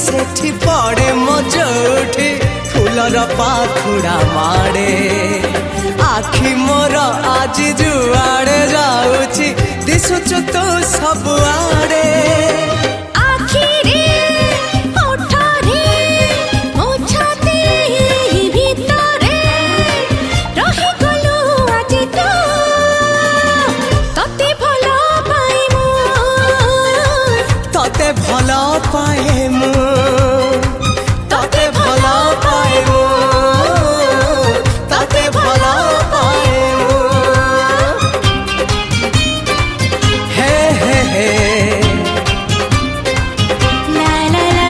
सेठी पड़े मो जोठी फूलर पाखुड़ा माड़े आखि मोर आज जुआड़े जाऊची दिशुचु तू सबुआड़े